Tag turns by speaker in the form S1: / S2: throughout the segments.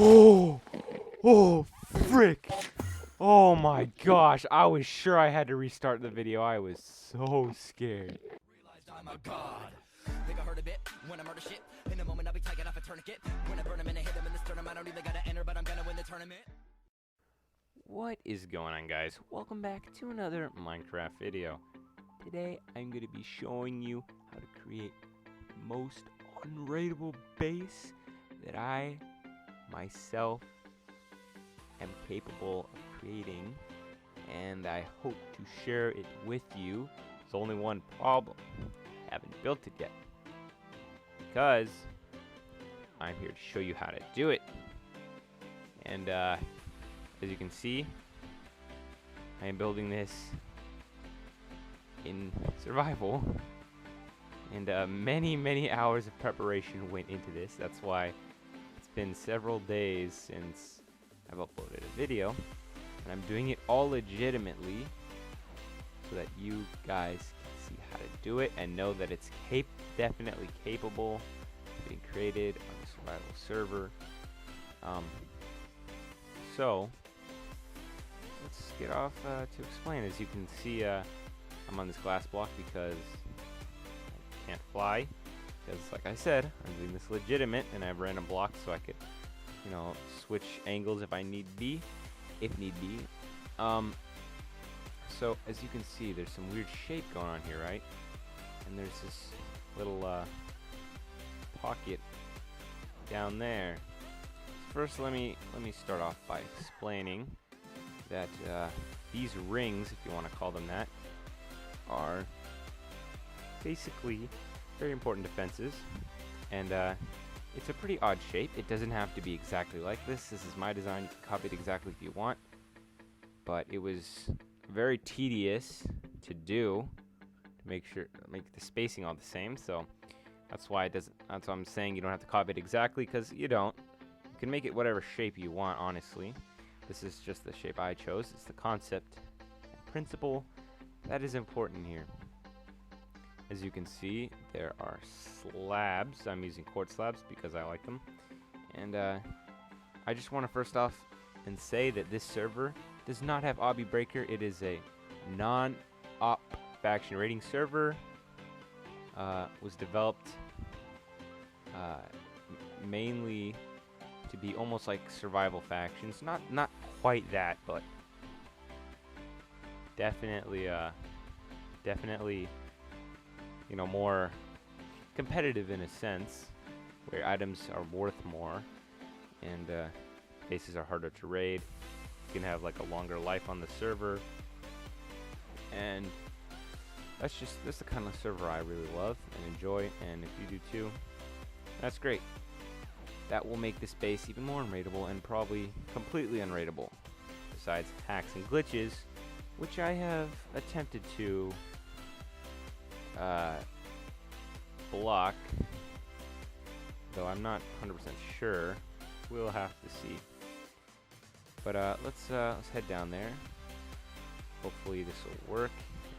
S1: Oh, oh, frick. Oh my gosh, I was sure I had to restart the video. I was so scared.
S2: Realized I'm a god. Think I heard a bit when I murder shit. In a moment I'll be taking off a tourniquet. When I burn him and I hit him in the sternum, I don't even gotta enter, but I'm gonna win the tournament.
S1: What is going on, guys? Welcome back to another Minecraft video. Today I'm going to be showing you how to create the most unraidable base that I myself am capable of creating, and I hope to share it with you. There's only one problem: I haven't built it yet, because I'm here to show you how to do it. And as you can see, I am building this in survival, and many hours of preparation went into this. That's why it's been several days since I've uploaded a video, and I'm doing it all legitimately so that you guys can see how to do it and know that it's definitely capable of being created on a survival server. So let's get off to explain. As you can see, I'm on this glass block because I can't fly. Because, like I said, I'm doing this legitimate, and I have random blocks so I could, switch angles if need be. So as you can see, there's some weird shape going on here, right? And there's this little pocket down there. First, let me start off by explaining that these rings, if you want to call them that, are basically very important defenses, and it's a pretty odd shape. It doesn't have to be exactly like this. This is my design. You can copy it exactly if you want, but it was very tedious to do to make the spacing all the same. So that's why it doesn't. That's why I'm saying you don't have to copy it exactly, because you don't. You can make it whatever shape you want, honestly. This is just the shape I chose. It's the concept and principle that is important here. As you can see, there are slabs. I'm using quartz slabs because I like them. And I just want to first off and say that this server does not have obby breaker. It is a non-op faction raiding server. Was developed mainly to be almost like survival factions. Not quite that, but definitely more competitive in a sense, where items are worth more and bases are harder to raid. You can have like a longer life on the server, and that's the kind of server I really love and enjoy, and if you do too, that's great. That will make this base even more unraidable, and probably completely unraidable, besides hacks and glitches, which I have attempted to block, though I'm not 100% sure. We'll have to see. But let's head down there. Hopefully this will work.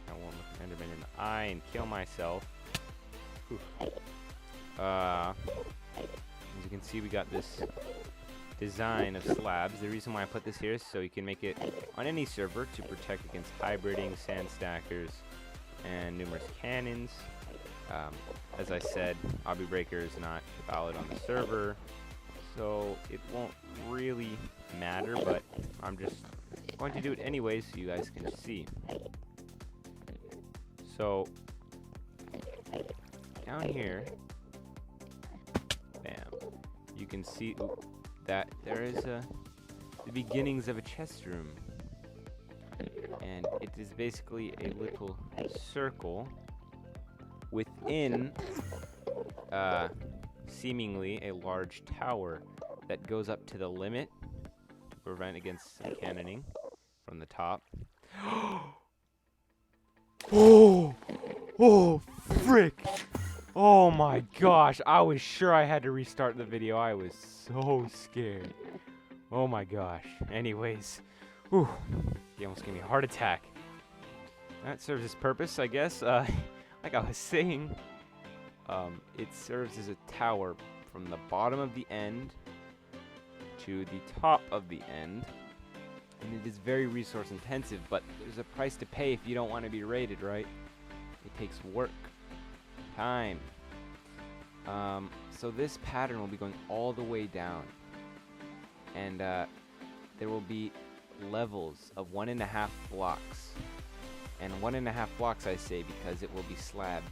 S1: I won't look an Enderman in the eye and kill myself. As you can see, we got this design of slabs. The reason why I put this here is so you can make it on any server to protect against hybriding, sand stackers, and numerous cannons. As I said, obby breaker is not valid on the server, so it won't really matter, but I'm just going to do it anyways so you guys can see. So down here, bam, you can see that there is the beginnings of a chest room, and it is basically a little circle within seemingly a large tower that goes up to the limit to prevent against some cannoning from the top. Oh, frick! Oh my gosh, I was sure I had to restart the video. I was so scared. Oh my gosh. Anyways, you almost gave me a heart attack. That serves its purpose, I guess. Like I was saying, it serves as a tower from the bottom of the end to the top of the end. And it is very resource intensive, but there's a price to pay if you don't want to be raided, right? It takes work, time. So this pattern will be going all the way down. And there will be levels of 1.5 blocks. And 1.5 blocks I say because it will be slabbed.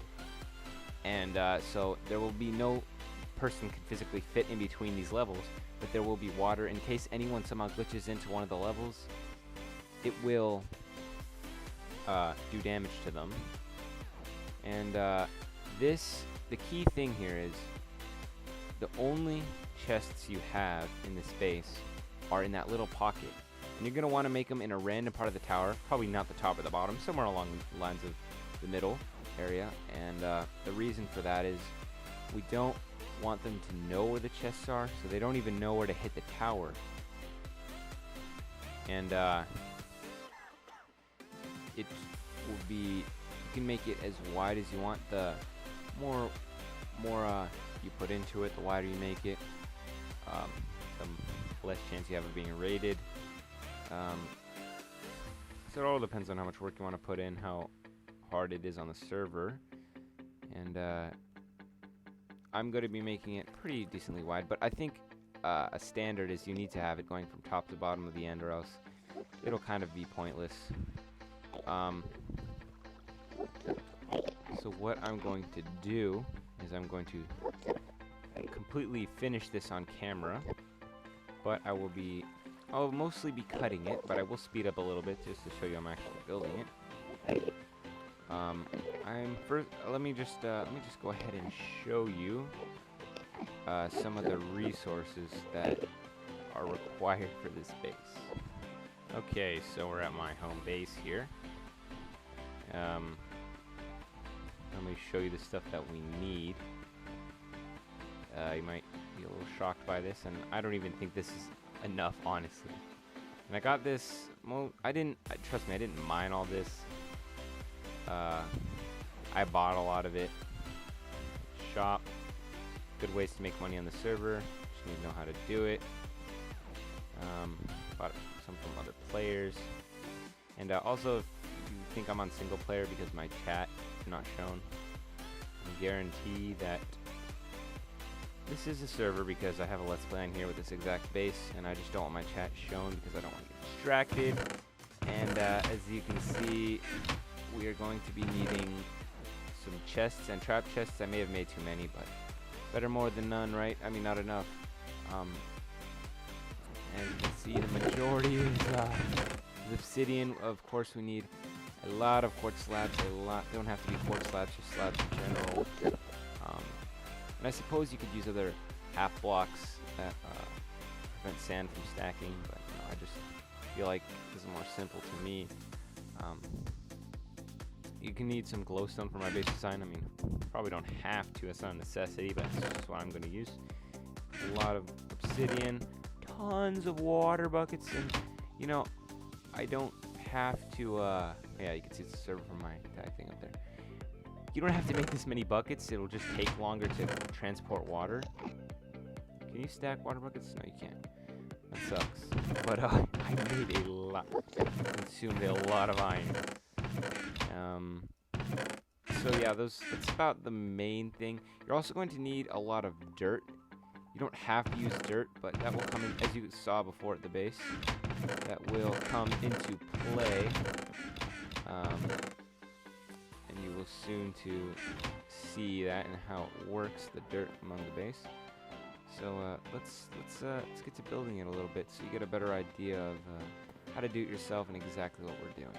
S1: And so there will be no person can physically fit in between these levels, but there will be water in case anyone somehow glitches into one of the levels. It will do damage to them. And the key thing here is the only chests you have in this base are in that little pocket. And you're going to want to make them in a random part of the tower, probably not the top or the bottom, somewhere along the lines of the middle area. And the reason for that is we don't want them to know where the chests are, so they don't even know where to hit the tower. And it will be, you can make it as wide as you want. The more you put into it, the wider you make it, the less chance you have of being raided. So it all depends on how much work you want to put in, how hard it is on the server. And I'm going to be making it pretty decently wide, but I think a standard is you need to have it going from top to bottom of the end, or else it'll kind of be pointless. So what I'm going to do is I'm going to completely finish this on camera, but I'll mostly be cutting it, but I will speed up a little bit just to show you I'm actually building it. Let me just go ahead and show you some of the resources that are required for this base. Okay, so we're at my home base here. Let me show you the stuff that we need. You might be a little shocked by this, and I don't even think this is enough, honestly. And I got this. Well, trust me, I didn't mine all this. I bought a lot of it. Shop. Good ways to make money on the server. Just need to know how to do it. Bought some from other players. And also, if you think I'm on single player because my chat is not shown, I guarantee that this is a server because I have a Let's Play on here with this exact base, and I just don't want my chat shown because I don't want to get distracted. And as you can see, we are going to be needing some chests and trap chests. I may have made too many, but better more than none, right? I mean, not enough. And you can see the majority is obsidian. Of course, we need a lot of quartz slabs. They don't have to be quartz slabs, just slabs in general. And I suppose you could use other half blocks that prevent sand from stacking, but I just feel like this is more simple to me. You can need some glowstone for my base design. I mean, probably don't have to. It's not a necessity, but it's just what I'm going to use. A lot of obsidian, tons of water buckets, and you know, I don't have to. Yeah, you can see the server from my tag thing up there. You don't have to make this many buckets. It'll just take longer to transport water. Can you stack water buckets? No, you can't. That sucks. But I made a lot. Consumed a lot of iron. So yeah, that's about the main thing. You're also going to need a lot of dirt. You don't have to use dirt, but that will come in, as you saw before at the base. That will come into play. And you will soon to see that and how it works, the dirt among the base. So let's get to building it a little bit so you get a better idea of how to do it yourself and exactly what we're doing.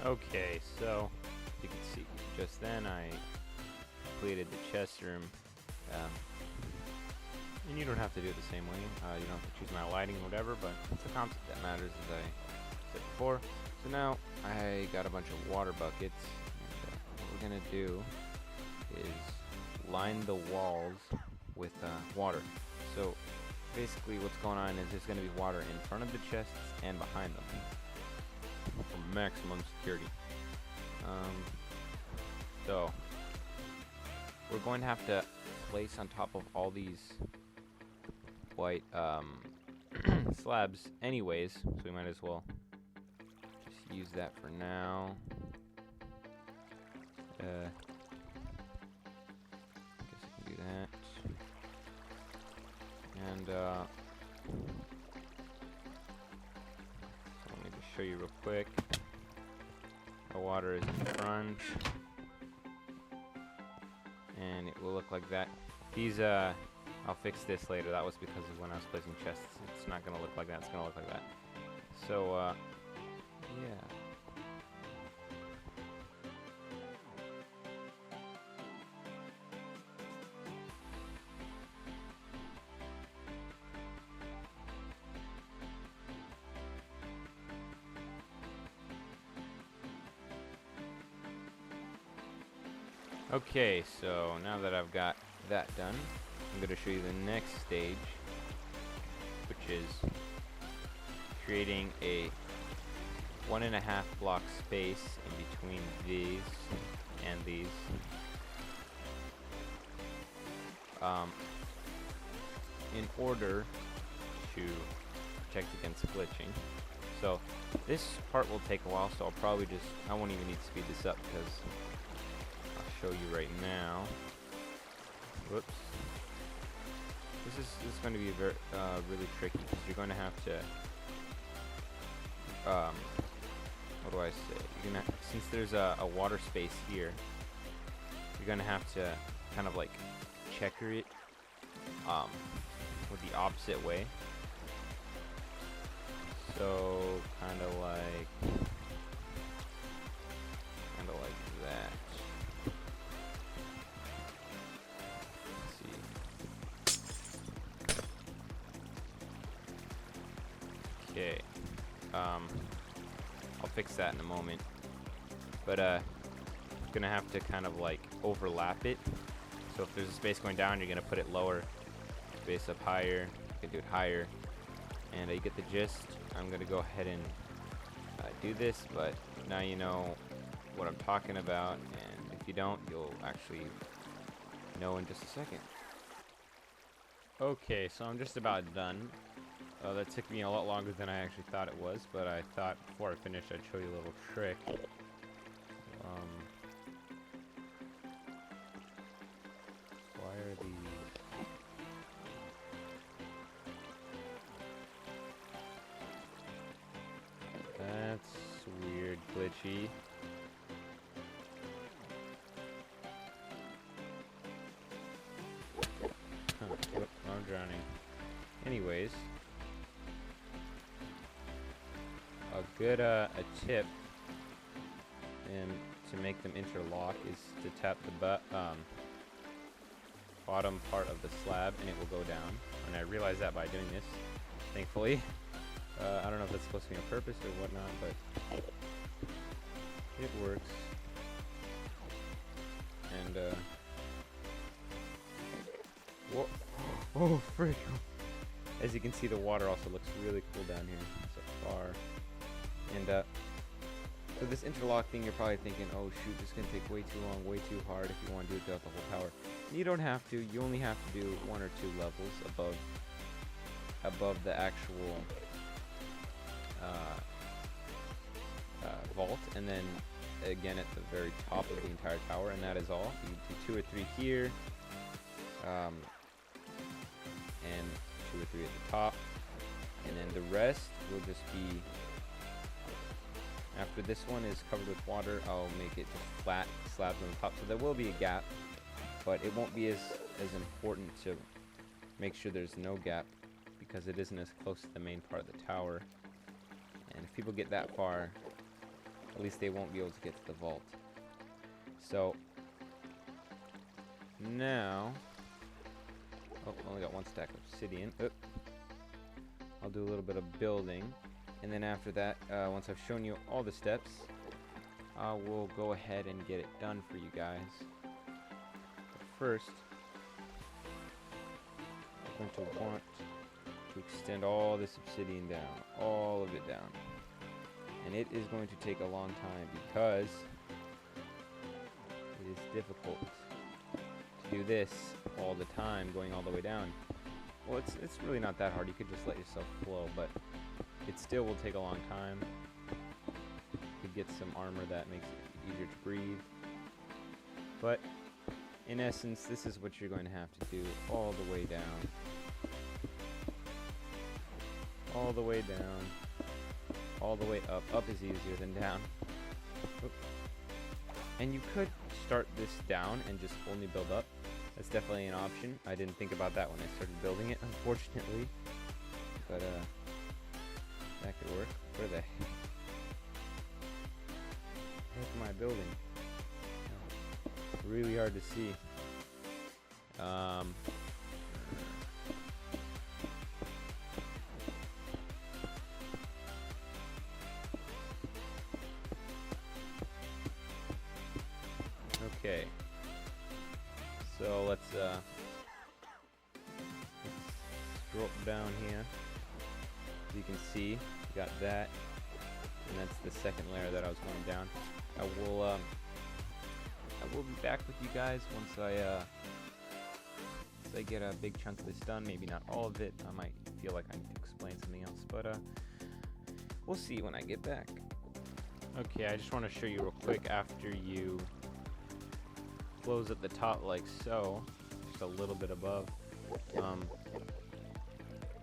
S1: Okay, so you can see just then I completed the chest room. Um, and you don't have to do it the same way. You don't have to choose my lighting or whatever, but it's the concept that matters, as I said before. So now I got a bunch of water buckets. And, what we're gonna do is line the walls with water. So basically what's going on is there's going to be water in front of the chests and behind them for maximum security. So we're going to have to place on top of all these white slabs anyways, so we might as well just use that for now. Guess I can do that. And so let me just show you real quick. The water is in front, and it will look like that. These I'll fix this later. That was because of when I was placing chests. It's not gonna look like that. It's gonna look like that. So yeah. Okay, so now that I've got that done, I'm going to show you the next stage, which is creating a 1.5 block space in between these and these. In order to protect against glitching. So this part will take a while, so I won't even need to speed this up because show you right now. Whoops. This is going to be very really tricky because you're going to have to what do I say? You're gonna, since there's a water space here, you're gonna have to kind of like checker it with the opposite way. So kind of like that. Okay, I'll fix that in a moment, but gonna have to kind of like overlap it. So if there's a space going down, you're gonna put it lower, space up higher, you can do it higher, and you get the gist. I'm gonna go ahead and do this, but now you know what I'm talking about, and if you don't, you'll actually know in just a second. Okay, so I'm just about done. That took me a lot longer than I actually thought it was, but I thought before I finished I'd show you a little trick. Why are these? That's weird, glitchy. Huh, whoop, I'm drowning. Anyways. A good a tip and to make them interlock is to tap the bottom part of the slab and it will go down. And I realized that by doing this, thankfully. I don't know if that's supposed to be on purpose or whatnot, but it works. And whoa, oh frick! As you can see, the water also looks really cool down here so far. And so this interlock thing, you're probably thinking, oh shoot, this is going to take way too long, way too hard if you want to do it throughout the whole tower. You don't have to. You only have to do 1 or 2 levels above the actual vault, and then again at the very top of the entire tower, and that is all. You do 2 or 3 here, and 2 or 3 at the top, and then the rest will just be. After this one is covered with water, I'll make it just flat slabs on the top. So there will be a gap, but it won't be as important to make sure there's no gap because it isn't as close to the main part of the tower. And if people get that far, at least they won't be able to get to the vault. So now, oh, only got one stack of obsidian. I'll do a little bit of building, and then after that, once I've shown you all the steps, we'll go ahead and get it done for you guys. But first, I'm going to want to extend all this obsidian down, all of it down. And it is going to take a long time because it is difficult to do this all the time, going all the way down. Well, it's really not that hard. You could just let yourself flow, but it still will take a long time. You could get some armor that makes it easier to breathe. But in essence, this is what you're going to have to do all the way down. All the way down. All the way up. Up is easier than down. Oop. And you could start this down and just only build up. That's definitely an option. I didn't think about that when I started building it, unfortunately. But that could work. Where the heck am I building? Oh, really hard to see. Okay. So let's scroll down here. As you can see, you got that, and that's the second layer that I was going down. I will be back with you guys once I get a big chunk of this done. Maybe not all of it. I might feel like I need to explain something else, but we'll see when I get back. Okay, I just want to show you real quick after you close at the top like so, just a little bit above.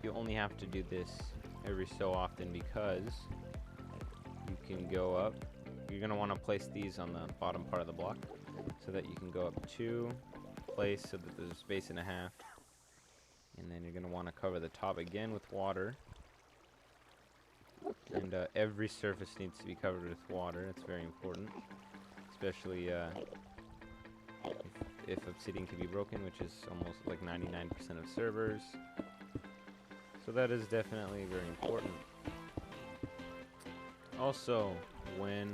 S1: You only have to do this every so often because you can go up. You're going to want to place these on the bottom part of the block so that you can go up 2, place so that there's a space and a half, and then you're going to want to cover the top again with water. And every surface needs to be covered with water. It's very important, especially if obsidian can be broken, which is almost like 99% of servers. So that is definitely very important. Also, when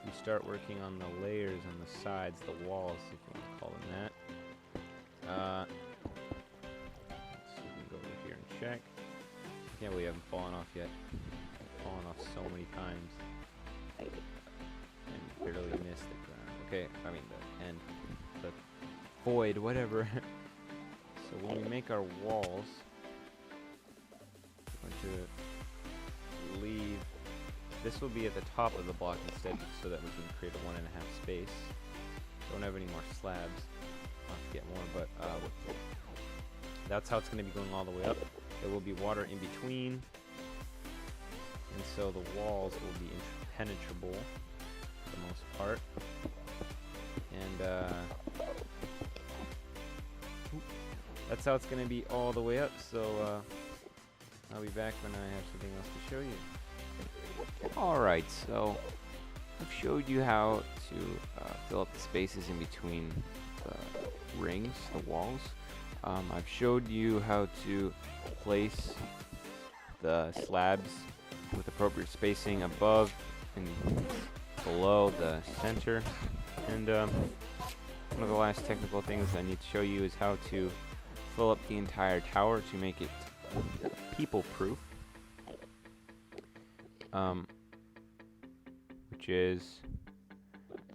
S1: you start working on the layers on the sides, the walls, if you want to call them that, let's see, we can go over here and check. I can't believe I haven't fallen off yet. I've fallen off so many times and barely missed the ground. Okay, I mean the end. The void, whatever. So when we make our walls, we're going to leave. This will be at the top of the block instead, so that we can create a 1.5 space. Don't have any more slabs. I'll have to get more, but that's how it's going to be going all the way up. There will be water in between, and so the walls will be impenetrable for the most part. And that's how it's going to be all the way up. So I'll be back when I have something else to show you. Alright, so I've showed you how to fill up the spaces in between the rings, the walls. I've showed you how to place the slabs with appropriate spacing above and below the center. And one of the last technical things I need to show you is how to fill up the entire tower to make it people-proof. Which is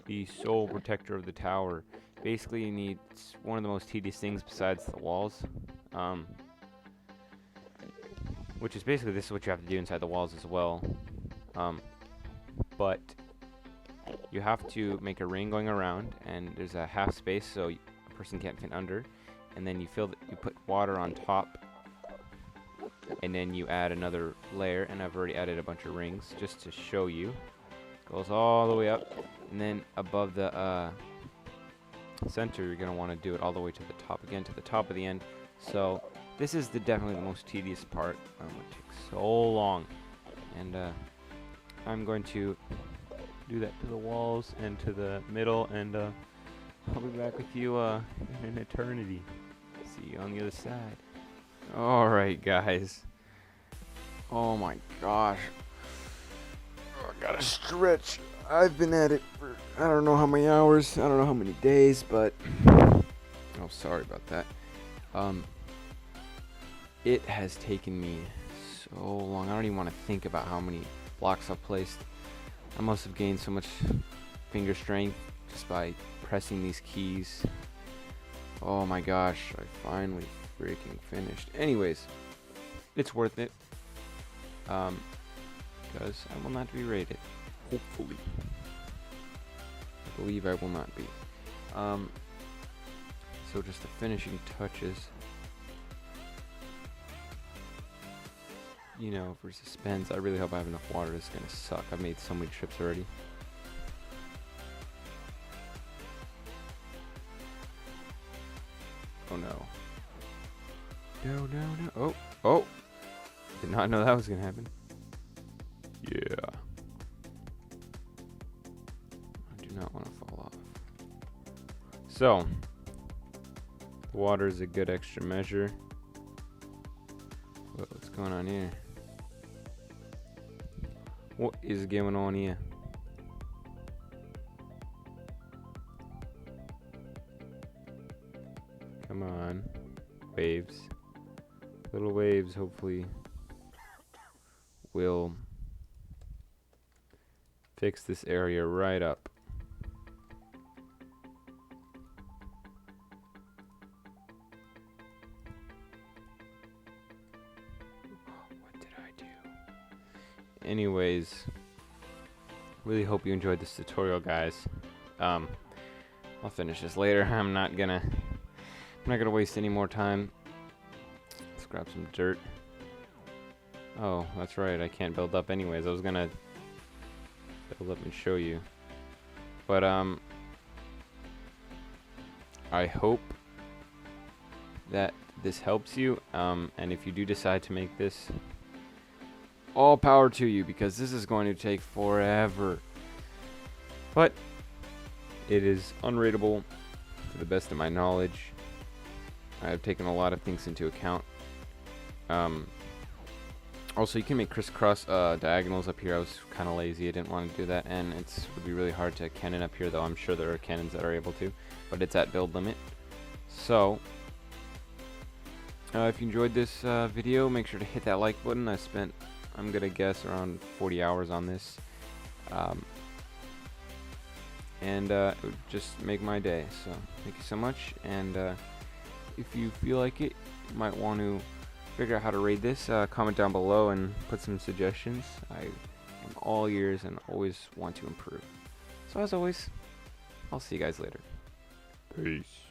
S1: the sole protector of the tower. Basically, you need one of the most tedious things besides the walls, which is basically this is what you have to do inside the walls as well. But you have to make a ring going around, and there's a half space so a person can't fit under, and then you put water on top, and then you add another layer, and I've already added a bunch of rings just to show you. Goes all the way up, and then above the center you're going to want to do it all the way to the top again, to the top of the end. So this is definitely the most tedious part. It takes so long, and I'm going to do that to the walls and to the middle, and I'll be back with you in an eternity. See you on the other side. Alright, guys. Oh my gosh. Oh, I gotta stretch. I've been at it for I don't know how many hours, I don't know how many days, but oh, sorry about that. It has taken me so long. I don't even want to think about how many blocks I've placed. I must have gained so much finger strength just by pressing these keys. Oh my gosh, I finally freaking finished. Anyways, it's worth it. Because I will not be rated. Hopefully. I believe I will not be. So just the finishing touches. You know, for suspense, I really hope I have enough water. This is gonna suck. I've made so many trips already. Oh no. No. Oh. Oh. Did not know that was gonna happen. Yeah. I do not want to fall off. So, water is a good extra measure. What's going on here? What is going on here? Come on. Waves. Little waves, hopefully, will fix this area right up. What did I do? Anyways, really hope you enjoyed this tutorial, guys. I'll finish this later. I'm not gonna waste any more time. Let's grab some dirt. Oh, that's right, I can't build up anyways. I was gonna build up and show you. But I hope that this helps you. And if you do decide to make this, all power to you, because this is going to take forever. But it is unraidable to the best of my knowledge. I have taken a lot of things into account. Also, you can make crisscross diagonals up here. I was kind of lazy. I didn't want to do that, and it would be really hard to cannon up here, though I'm sure there are cannons that are able to, but it's at build limit. So, if you enjoyed this video, make sure to hit that like button. I spent, I'm going to guess, around 40 hours on this. And it would just make my day. So, thank you so much, and if you feel like it, you might want to figure out how to raid this, comment down below and put some suggestions. I am all ears and always want to improve. So as always, I'll see you guys later. Peace.